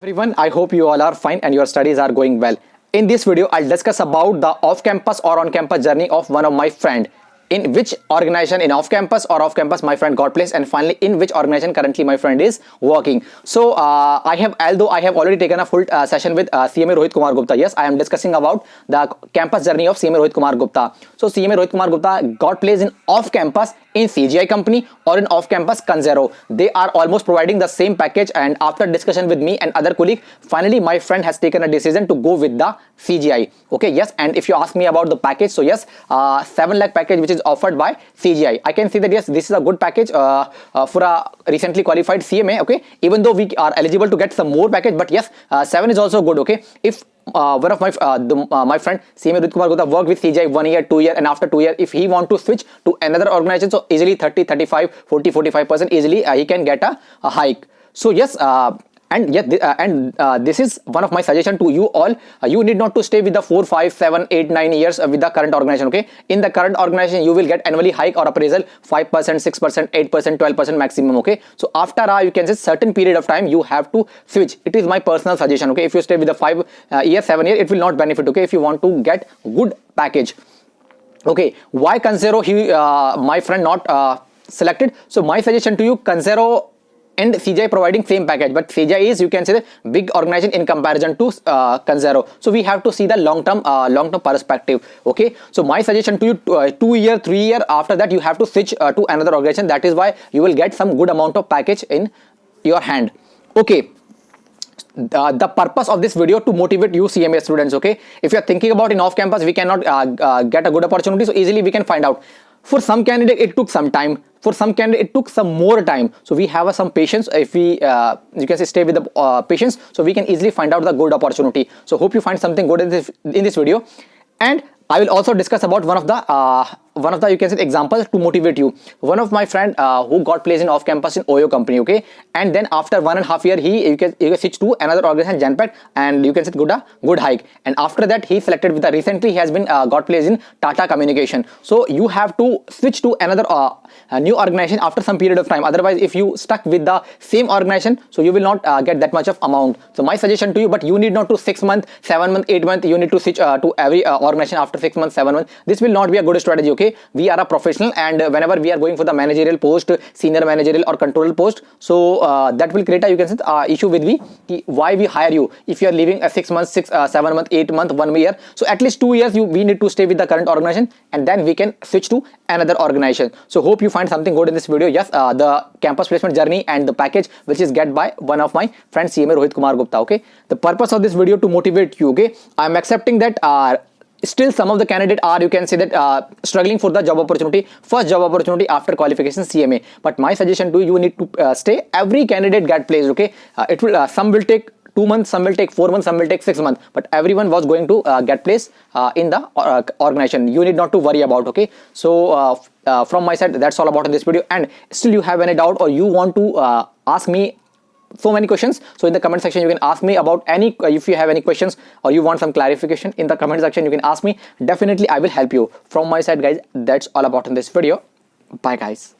Everyone, I hope you all are fine and your studies are going well. In this video, I'll discuss about the off-campus or on-campus journey of one of my friend. In which organization, in off-campus or off-campus, my friend got placed, and finally in which organization currently my friend is working. So although I have already taken a full session with CMA Rohit Kumar Gupta. Yes, I am discussing about the campus journey of CMA Rohit Kumar Gupta. So CMA Rohit Kumar Gupta got placed in off-campus in CGI company or in off-campus Kanzero. They are almost providing the same package, and after discussion with me and other colleague, finally my friend has taken a decision to go with the CGI. Okay, yes, and if you ask me about the package, so yes, 7 lakh package which is offered by CGI. I can see that yes, this is a good package for a recently qualified CMA. Okay, even though we are eligible to get some more package, but yes, 7 is also good. Okay, if one of my my friend CMA Rohit Kumar Gupta worked with CGI 1 year, 2 year, and after 2 years, if he want to switch to another organization, so easily 30, 35, 40, 45% easily he can get a hike. So yes, this is one of my suggestion to you all. You need not to stay with the 4, 5, 7, 8, 9 years with the current organization. Okay, in the current organization you will get annually hike or appraisal 5%, 6%, 8%, 12% maximum. Okay, so after you can say certain period of time you have to switch. It is my personal suggestion. Okay, if you stay with the 5 year, 7 year, it will not benefit. Okay, if you want to get good package. Okay, why Kanzero my friend not selected? So my suggestion to you, Kanzero and CGI providing same package, but CGI is, you can say, the big organization in comparison to Kanzero. So we have to see the long-term perspective. Okay, so my suggestion to you, 2 year, 3 year, after that you have to switch to another organization. That is why you will get some good amount of package in your hand. Okay. The purpose of this video to motivate you CMA students. Okay, if you are thinking about in off campus we cannot get a good opportunity, so easily we can find out. For some candidate it took some time, for some candidate it took some more time, so we have some patience. If we you can say stay with the patience, so we can easily find out the good opportunity. So hope you find something good in this video, and I will also discuss about one of the you can say examples to motivate you. One of my friend who got placed in off campus in Oyo company. Okay, and then after 1.5 years you can switch to another organization Genpact, and you can say good hike, and after that he selected with the recently he has been got placed in Tata Communication. So you have to switch to another new organization after some period of time. Otherwise if you stuck with the same organization, so you will not get that much of amount. So my suggestion to you, but you need not to 6 months, 7 months, 8 months, you need to switch to every organization after 6 months, 7 months. This will not be a good strategy. Okay, we are a professional, and whenever we are going for the managerial post, senior managerial or controller post, so that will create a, you can say, issue with me, why we hire you if you are leaving a 6 months, 7 months, 8 months, 1 year. So at least 2 years we need to stay with the current organization, and then we can switch to another organization. So hope you find something good in this video. Yes, the campus placement journey and the package which is get by one of my friends CMA Rohit Kumar Gupta. Okay, the purpose of this video to motivate you. Okay, I am accepting that still some of the candidates are, you can say that, struggling for the job opportunity, first job opportunity after qualification CMA. But my suggestion to you need to stay. Every candidate get placed. Okay, it will some will take 2 months, some will take 4 months, some will take 6 months, but everyone was going to get placed in the organization. You need not to worry about. Okay, so from my side that's all about in this video. And still you have any doubt or you want to ask me so many questions, so in the comment section you can ask me about any, if you have any questions or you want some clarification, in the comment section you can ask me. Definitely I will help you. From my side guys, that's all about in this video. Bye guys.